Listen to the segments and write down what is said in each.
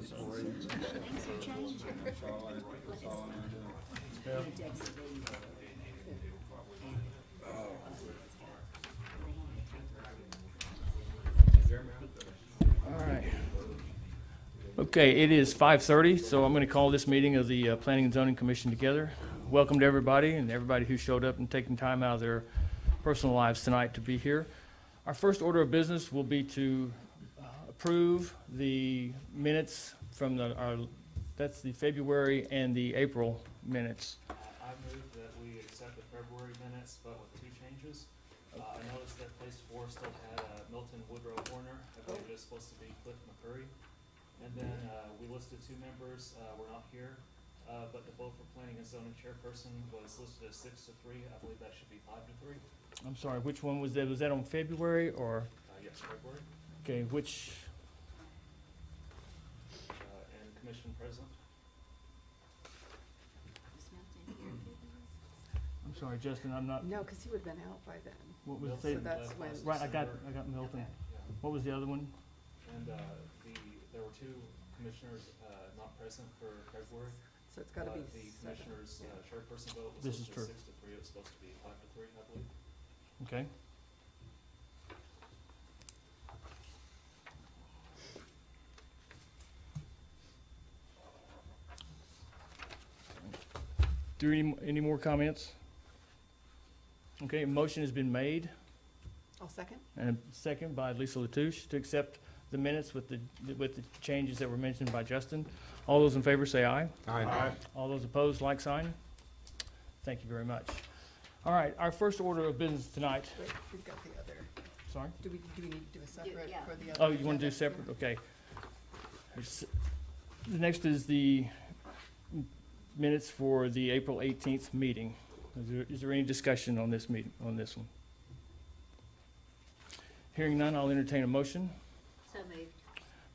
Things are changing. All right. Okay, it is 5:30, so I'm going to call this meeting of the Planning and Zoning Commission together. Welcome to everybody and everybody who showed up and taken time out of their personal lives tonight to be here. Our first order of business will be to approve the minutes from that's the February and the April minutes. I move that we accept the February minutes, but with two changes. I noticed that place 4 still had Milton Woodrow Horner. I believe it was supposed to be Cliff McCurry. And then we listed 2 members, were not here, but the vote for planning and zoning chairperson was listed as 6-3. I believe that should be 5-3. I'm sorry, which one was that? Was that on February or? Yes, February. Okay, which, And commission president. I'm sorry, Justin, I'm not, No, because he would have been out by then. what was Milton, the, that's when- right, I got Milton. Yeah. What was the other one? And there were 2 commissioners not present for February. So it's got to be The 7. commissioner's chairperson vote was This is listed true. 6-3. It was supposed to be 5-3, I believe. Okay. Do any more comments? Okay, a motion has been made I'll second. and a second by Lisa Latouche to accept the minutes with the changes that were mentioned by Justin. All those in favor say aye. Aye. All those opposed, like sign. Thank you very much. All right, our first order of business tonight, Wait, we've got the other. sorry? Do we need to do a separate yeah. for the other? Oh, you want to do agenda? separate? Okay. The next is the minutes for the April 18th meeting. Is there any discussion on this meeting, on this one? Hearing none, I'll entertain a motion. So moved.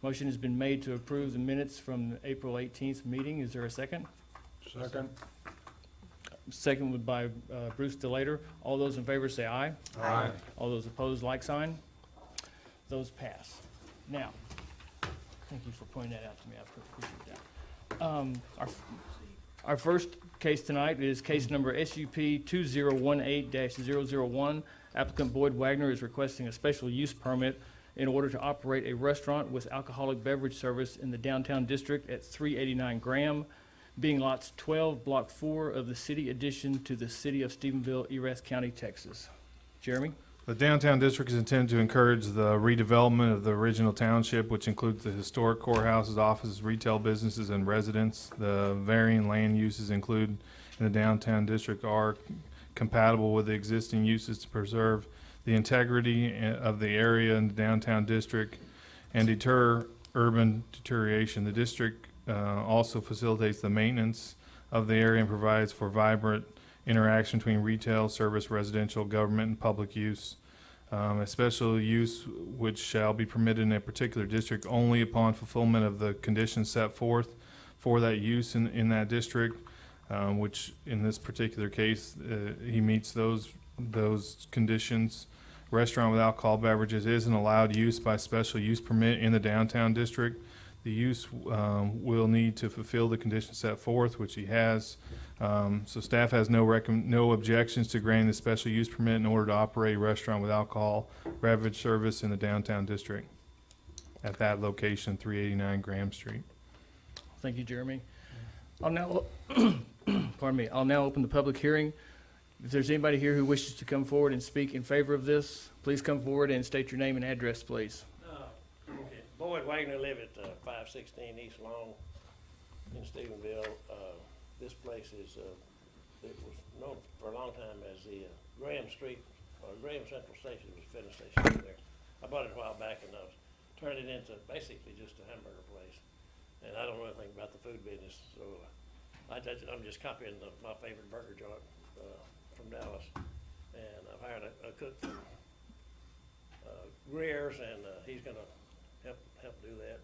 Motion has been made to approve the minutes from the April 18th meeting. Is there a second? Second. Second by Bruce DeLater. All those in favor say aye. Aye. All those opposed, like sign. Those pass. Now, thank you for pointing that out to me. I appreciate that. Our first case tonight is case number SUP 2018-001. Applicant Boyd Wagner is requesting a special use permit in order to operate a restaurant with alcoholic beverage service in the downtown district at 389 Graham, being lots 12, block 4 of the city addition to the city of Stephenville, Erath County, Texas. Jeremy? The downtown district is intended to encourage the redevelopment of the original township, which includes the historic courthouses, offices, retail businesses, and residents. The varying land uses include in the downtown district are compatible with the existing uses to preserve the integrity of the area in the downtown district and deter urban deterioration. The district also facilitates the maintenance of the area and provides for vibrant interaction between retail, service, residential, government, and public use. A special use which shall be permitted in a particular district only upon fulfillment of the conditions set forth for that use in that district, which in this particular case, he meets those conditions. Restaurant with alcohol beverages is an allowed use by special use permit in the downtown district. The use will need to fulfill the conditions set forth, which he has. So staff has no objections to granting the special use permit in order to operate a restaurant with alcohol beverage service in the downtown district at that location, 389 Graham Street. Thank you, Jeremy. I'll now, pardon me, I'll now open the public hearing. If there's anybody here who wishes to come forward and speak in favor of this, please come forward and state your name and address, please. Okay. Boyd Wagner live at 516 East Long in Stephenville. This place is, it was known for a long time as the Graham Street, or Graham Central Station was a filling station there. I bought it a while back and I was turned it into basically just a hamburger place. And I don't know anything about the food business, so I'm just copying my favorite burger joint from Dallas. And I've hired a cook from Greer's, and he's gonna help do that.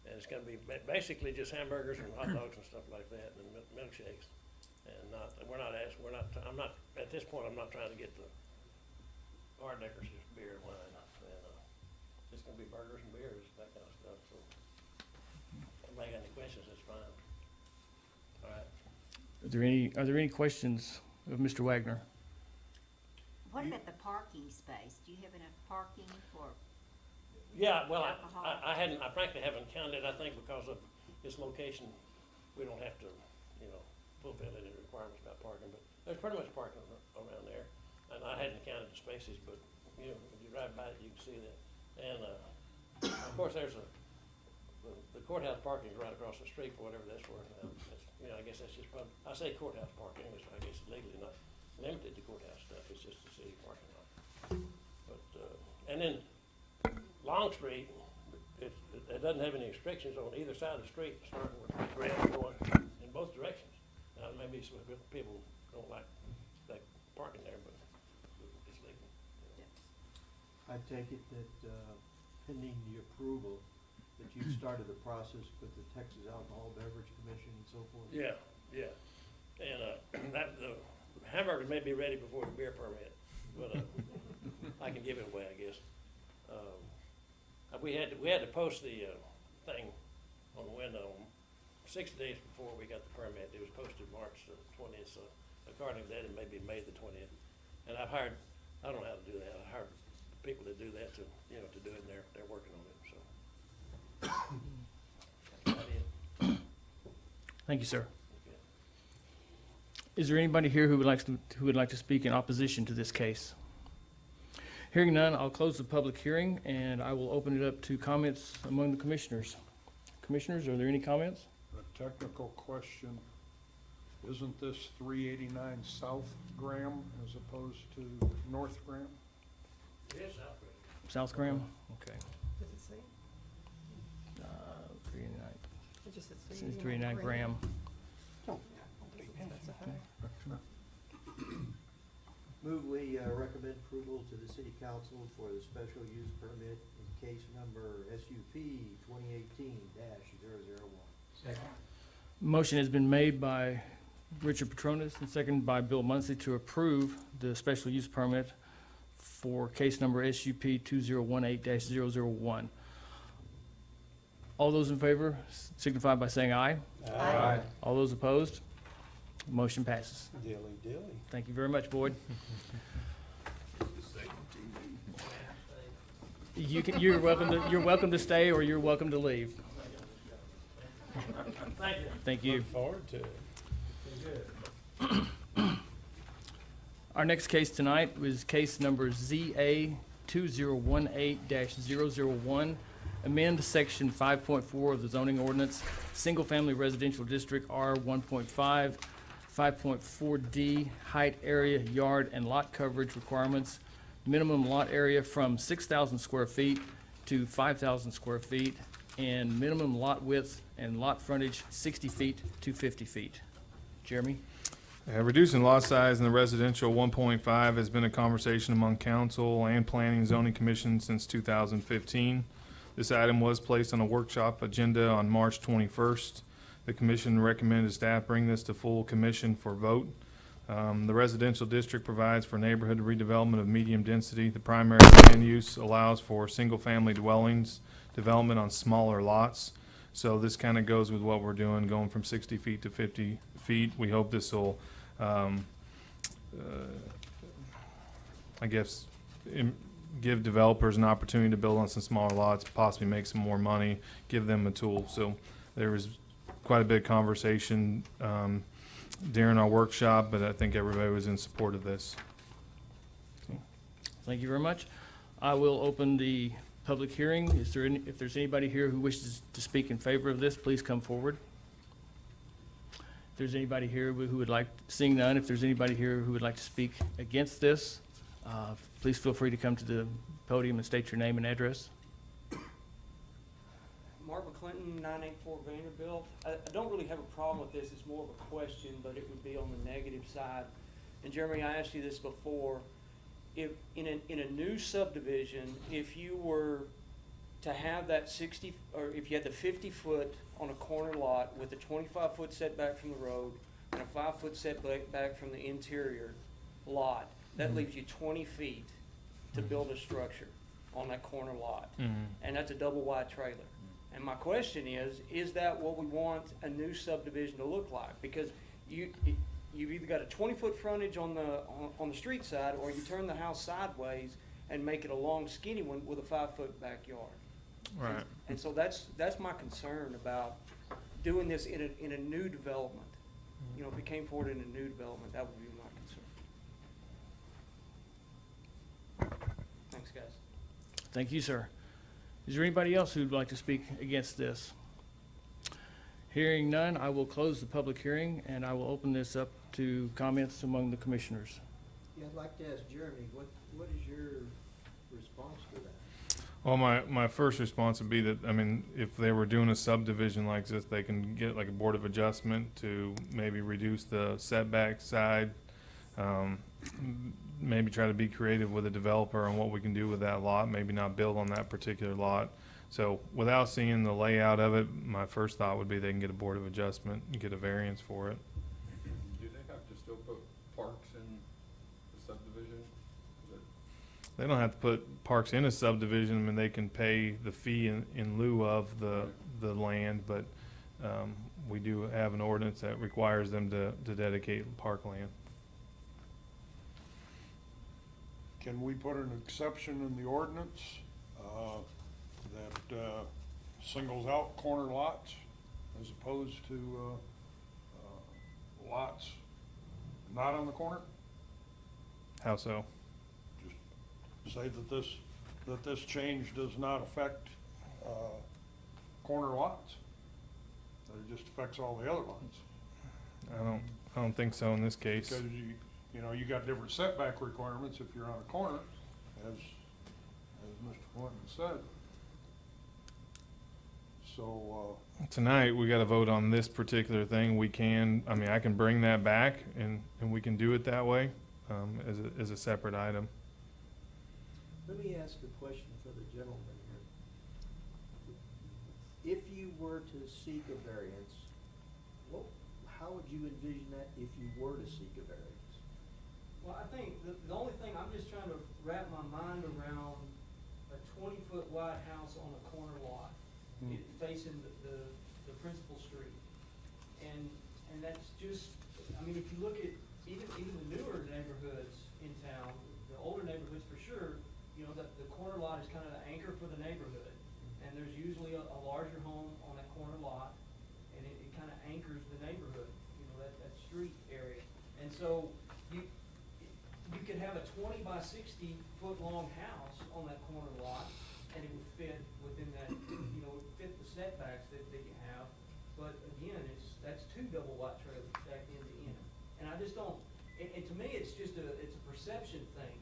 And it's gonna be basically just hamburgers and hot dogs and stuff like that, and milkshakes. And I'm not, at this point, I'm not trying to get the hard liquors, just beer and wine. And it's gonna be burgers and beers, that kind of stuff, so. questions, that's fine. All right. Are there any questions of Mr. Wagner? What about the parking space? Do you have enough parking for, Yeah, well, Alcohol. I frankly haven't counted, I think because of its location, we don't have to, fulfill any requirements about parking, but there's pretty much parking around there. And I hadn't counted the spaces, but, if you drive by it, you can see that. And, of course, the courthouse parking is right across the street for whatever that's worth. I guess that's just I say courthouse parking, which I guess legally not limited to courthouse stuff, it's just the city parking lot. But, and then Long Street, it doesn't have any restrictions on either side of the street, starting with the ground going in both directions. Now, maybe some people don't like parking there, but it's legal. I take it that pending the approval, that you've started the process with the Texas Alcohol Beverage Commission and so forth? Yeah. And the hamburger may be ready before the beer permit, but I can give it away, I guess. We had to post the thing on the window 6 days before we got the permit. It was posted March 20th, so according to that, it may be May the 20th. And I don't know how to do that. I hired people to do that to do it, and they're working on it, so. That's about it. Thank you, sir. Okay. Is there anybody here who would like to speak in opposition to this case? Hearing none, I'll close the public hearing, and I will open it up to comments among the commissioners. Commissioners, are there any comments? A technical question, isn't this 389 South Graham as opposed to North Graham? Yes, South Graham? Okay. Does it say? 389. It just says Since 389 389 Graham. Doesn't specify. Move we recommend approval to the city council for the special use permit in case number SUP 2018-001. Second. Motion has been made by Richard Petronas and seconded by Bill Muncy to approve the special use permit for case number SUP 2018-001. All those in favor signify by saying aye. Aye. All those opposed? Motion passes. Dilly dilly. Thank you very much, Boyd. You're welcome to stay, or you're welcome to leave. Thank you. Thank you. Look forward to it. Our next case tonight was case number ZA 2018-001. Amend section 5.4 of the zoning ordinance, single-family residential district R 1.5, 5.4D, height, area, yard, and lot coverage requirements. Minimum lot area from 6,000 square feet to 5,000 square feet, and minimum lot width and lot frontage 60 feet to 50 feet. Jeremy? Reducing lot size in the residential 1.5 has been a conversation among council and planning and zoning commission since 2015. This item was placed on a workshop agenda on March 21st. The commission recommended staff bring this to full commission for vote. The residential district provides for neighborhood redevelopment of medium density. The primary land use allows for single-family dwellings, development on smaller lots. So this kind of goes with what we're doing, going from 60 feet to 50 feet. We hope this will, give developers an opportunity to build on some smaller lots, possibly make some more money, give them a tool. So there was quite a bit of conversation during our workshop, but I think everybody was in support of this. Thank you very much. I will open the public hearing. If there's anybody here who wishes to speak in favor of this, please come forward. If there's anybody here who would like, seeing none, if there's anybody here who would like to speak against this, please feel free to come to the podium and state your name and address. Mark McClinton, 984 Vanderbilt. I don't really have a problem with this. It's more of a question, but it would be on the negative side. And Jeremy, I asked you this before. If in a new subdivision, if you were to have that 60, or if you had the 50 foot on a corner lot with a 25 foot setback from the road and a 5 foot setback from the interior lot, that leaves you 20 feet to build a structure on that corner lot. And that's a double wide trailer. And my question is that what we want a new subdivision to look like? Because you've either got a 20-foot frontage on the street side, or you turn the house sideways and make it a long skinny one with a 5-foot backyard. Right. And so that's my concern about doing this in a new development. You know, if it came forward in a new development, that would be my concern. Thanks, guys. Thank you, sir. Is there anybody else who'd like to speak against this? Hearing none, I will close the public hearing, and I will open this up to comments among the commissioners. Yeah, I'd like to ask Jeremy, what is your response to that? Well, my first response would be that, I mean, if they were doing a subdivision like this, they can get like a board of adjustment to maybe reduce the setback side. Maybe try to be creative with a developer on what we can do with that lot, maybe not build on that particular lot. So without seeing the layout of it, my first thought would be they can get a board of adjustment and get a variance for it. Do they have to still put parks in the subdivision? They don't have to put parks in a subdivision. I mean, they can pay the fee in lieu of the land, but we do have an ordinance that requires them to dedicate parkland. Can we put an exception in the ordinance that singles out corner lots as opposed to lots not on the corner? How so? Just say that this change does not affect corner lots, that it just affects all the other lots. I don't think so in this case. Because you know, you got different setback requirements if you're on a corner, as Mr. Clinton said. So, Tonight, we gotta vote on this particular thing. We can, I mean, I can bring that back and we can do it that way, as a separate item. Let me ask a question for the gentleman here. If you were to seek a variance, how would you envision that if you were to seek a variance? Well, I think the only thing, I'm just trying to wrap my mind around a 20-foot wide house on a corner lot, facing the principal street. And that's just, I mean, if you look at even the newer neighborhoods in town, the older neighborhoods for sure, you know, the corner lot is kind of the anchor for the neighborhood. And there's usually a larger home on that corner lot, and it kind of anchors the neighborhood, you know, that street area. And so you could have a 20 by 60 foot long house on that corner lot, and it would fit within that, you know, it would fit the setbacks that you have. But again, that's 2 double wide trailers stacked end to end. And I just don't, and to me, it's just it's a perception thing.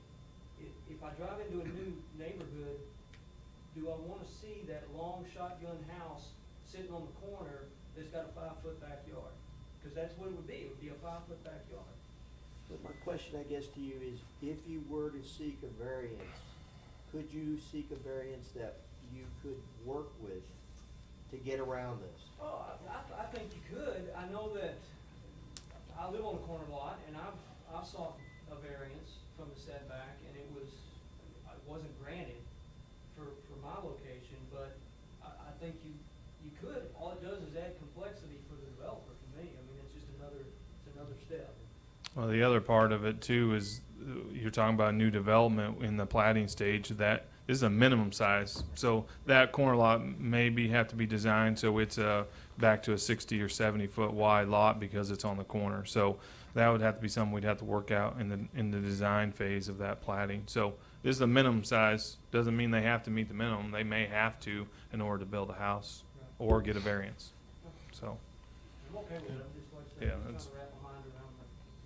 If I drive into a new neighborhood, do I want to see that long shotgun house sitting on the corner that's got a 5-foot backyard? Because that's what it would be. It would be a 5-foot backyard. But my question, I guess, to you is, if you were to seek a variance, could you seek a variance that you could work with to get around this? Oh, I think you could. I know that I live on a corner lot, and I've sought a variance from the setback, and it wasn't granted for my location, but I think you could. All it does is add complexity for the developer, to me. I mean, it's just another step. Well, the other part of it too is you're talking about new development in the plating stage. That this is a minimum size, so that corner lot maybe have to be designed so it's back to a 60 or 70 foot wide lot because it's on the corner. So that would have to be something we'd have to work out in the design phase of that plating. So this is a minimum size. Doesn't mean they have to meet the minimum. They may have to in order to build a house or get a variance. So I'm okay with it. I'm just like I said, Yeah, I'm trying that's- to wrap my mind around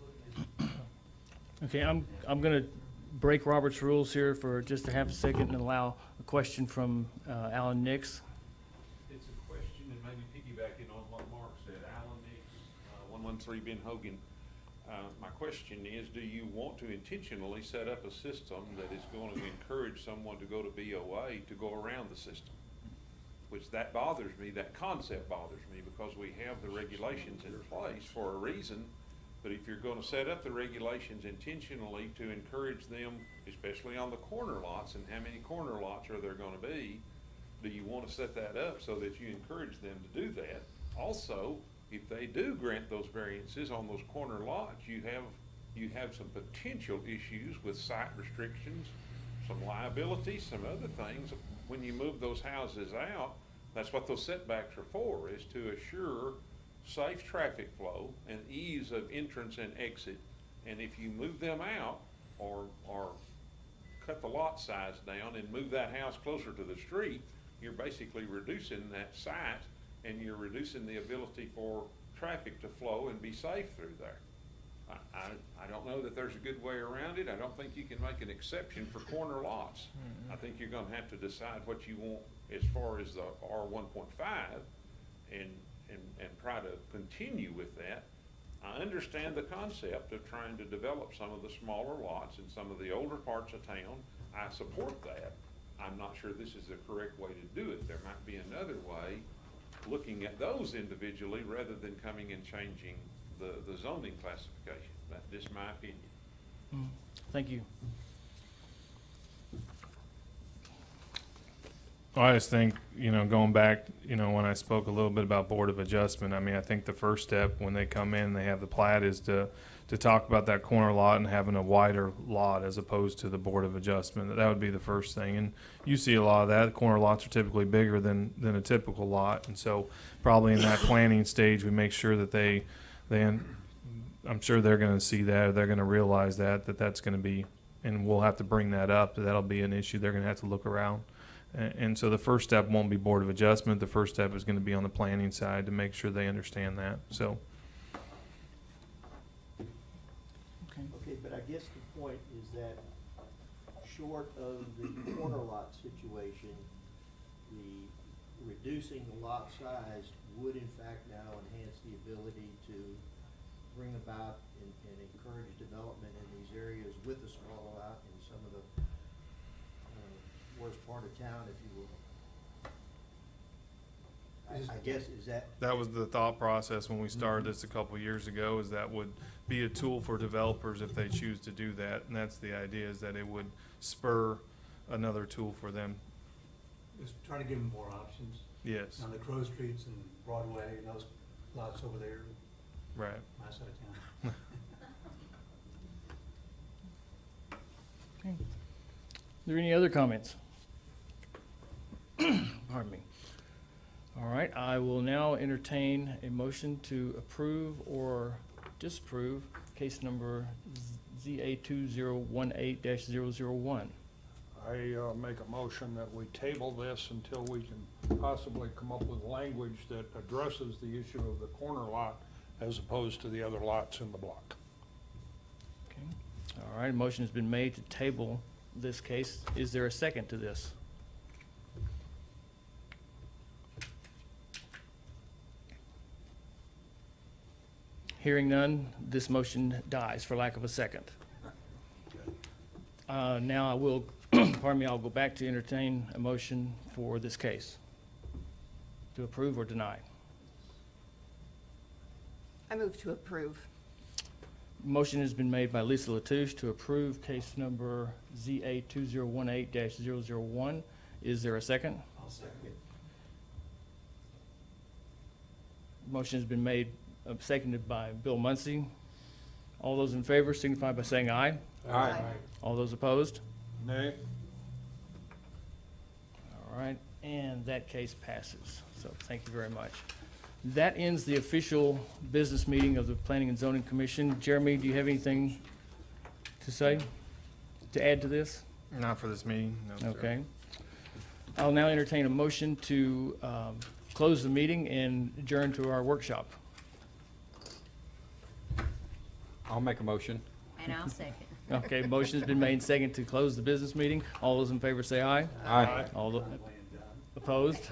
looking at it. Okay, I'm gonna break Robert's rules here for just a half a second and allow a question from Alan Nix. It's a question, and maybe piggybacking on what Mark said. Alan Nix, 113 Ben Hogan. My question is, do you want to intentionally set up a system that is going to encourage someone to go to BOA to go around the system? Which that bothers me, that concept bothers me, because we have the regulations in place for a reason. But if you're gonna set up the regulations intentionally to encourage them, especially on the corner lots, and how many corner lots are there gonna be, Do you want to set that up so that you encourage them to do that? Also, if they do grant those variances on those corner lots, you have some potential issues with site restrictions, some liability, some other things. When you move those houses out, that's what those setbacks are for, is to assure safe traffic flow and ease of entrance and exit. And if you move them out or cut the lot size down and move that house closer to the street, you're basically reducing that site and you're reducing the ability for traffic to flow and be safe through there. I don't know that there's a good way around it. I don't think you can make an exception for corner lots. I think you're gonna have to decide what you want as far as the R 1.5 and try to continue with that. I understand the concept of trying to develop some of the smaller lots in some of the older parts of town. I support that. I'm not sure this is the correct way to do it. There might be another way, looking at those individually rather than coming and changing the zoning classification. That's just my opinion. Thank you. Well, I just think, going back, when I spoke a little bit about Board of Adjustment, I mean, I think the first step when they come in, they have the plat is to talk about that corner lot and having a wider lot as opposed to the Board of Adjustment. That would be the first thing. And you see a lot of that. Corner lots are typically bigger than a typical lot. And so probably in that planning stage, we make sure that I'm sure they're going to see that, or they're going to realize that's going to be, and we'll have to bring that up, that'll be an issue. They're going to have to look around. And so the first step won't be Board of Adjustment. The first step is going to be on the planning side to make sure they understand that. So. Okay, but I guess the point is that short of the corner lot situation, the reducing the lot size would in fact now enhance the ability to bring about and encourage development in these areas with a smaller lot in some of the worst part of town, if you will. I guess, is that? That was the thought process when we started this a couple of years ago, is that would be a tool for developers if they choose to do that. And that's the idea, is that it would spur another tool for them. Just try to give them more options. Yes. On the Crow Streets and Broadway and those lots over there, Right. my side of town. Okay. Are there any other comments? Pardon me. All right, I will now entertain a motion to approve or disapprove case number ZA 2018-001. I make a motion that we table this until we can possibly come up with language that addresses the issue of the corner lot as opposed to the other lots in the block. Okay. All right, a motion has been made to table this case. Is there a second to this? Hearing none, this motion dies for lack of a second. Now I will, pardon me, I'll go back to entertain a motion for this case. To approve or deny. I move to approve. Motion has been made by Lisa Latouche to approve case number ZA 2018-001. Is there a second? I'll second it. Motion has been made, seconded by Bill Muncy. All those in favor signify by saying aye. Aye. All those opposed? Nay? All right, and that case passes. So thank you very much. That ends the official business meeting of the Planning and Zoning Commission. Jeremy, do you have anything to say, to add to this? Not for this meeting, no, sir. Okay. I'll now entertain a motion to close the meeting and adjourn to our workshop. I'll make a motion. And I'll second. Okay, motion's been made and seconded to close the business meeting. All those in favor say aye. Aye. All the opposed?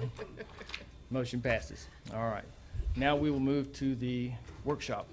Motion passes. All right. Now we will move to the workshop.